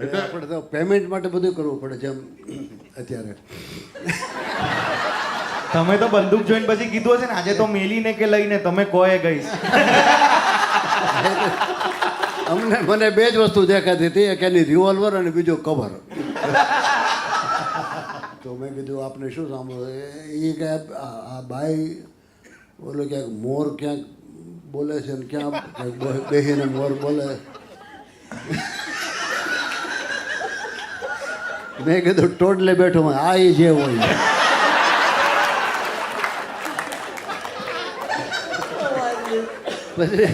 એટલે આપણે તો પેમેન્ટ માટે બધું કરવું પડે જેમ અત્યારે. તમે તો બંદૂક જોઈને પછી કીધું હશે ને આજે તો મેલીને કે લઈને તમે કોએ ગઈશ. મને બે જ વસ્તુ દેખાતી હતી, એક એની રિવોલ્વર અને બીજો કવર. તો મેં કીધું આપને શું સાંભળો એ કે આ બાઈ બોલે ક્યાંક મોર ક્યાંક બોલે છે ને ક્યાં બેહીને મોર બોલે. મેં કીધું ટોટલે બેઠો આ એ જે હોય. પછી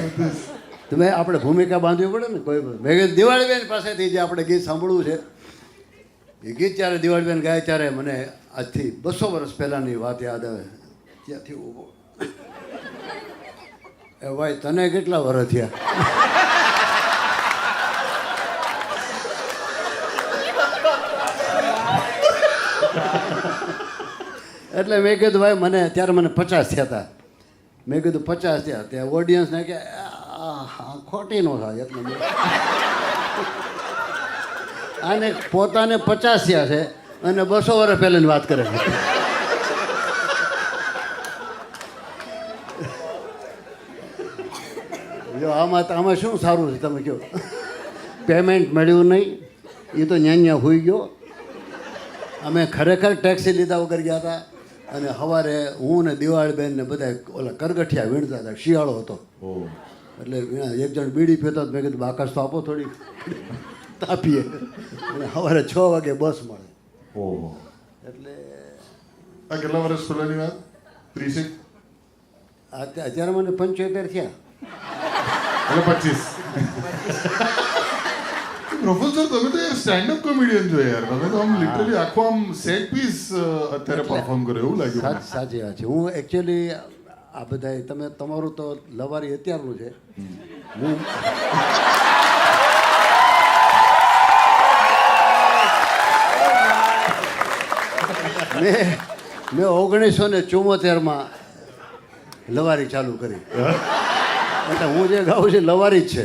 તમે આપણે ભૂમિકા બાંધવી પડે ને કોઈ પણ. મેં કીધું દિવાળીબેન પાસેથી જે આપણે ગીત સાંભળવું છે એ ગીત જ્યારે દિવાળીબેન ગાય ત્યારે મને આજથી 200 વર્ષ પહેલાંની વાત યાદ આવે. ત્યાંથી ઊભો એ ભાઈ તને કેટલા વર્ષ થયા? એટલે મેં કીધું ભાઈ મને ત્યારે મને 50 થયા હતા. મેં કીધું 50 થયા. ત્યાં ઓડિયન્સને કે ખોટી નો થાય એટલે આને પોતાને 50 થયા છે અને 200 વર્ષ પહેલાંની વાત કરે છે. જો આમાં શું સારું છે તમે કહો? પેમેન્ટ મળ્યું નહીં એ તો ન્યા હોઈ ગયો. અમે ખરેખર ટેક્સી લીધા વગર ગયા હતા અને સવારે હું ને દિવાળીબેન ને બધા ઓલા કરગઠિયા વીણતા હતા. શિયાળો હતો એટલે એક જણ બીડી પીતો મેં કીધું બાકસ તો આપો થોડી તાપીએ. અને સવારે 6 વાગે બસ મળે. એટલે આ કેટલા વર્ષ પહેલાની વાત? 30? અત્યારે મને 75 થયા. એટલે 25. પ્રોફેસર તમે તો યાર સ્ટેન્ડ અપ કોમેડિયન છો યાર. તમે તો આમ લિટરલી આખો આમ સેટ પીસ અત્યારે પરફોર્મ કર્યો એવું લાગ્યું. સાચી વાત છે. હું એકચ્યુઅલી આ બધા તમે તમારું તો લવારી અત્યારનું છે. હું મેં 1974માં લવારી ચાલુ કરી. એટલે હું જે ગાઉં છું લવારી જ છે.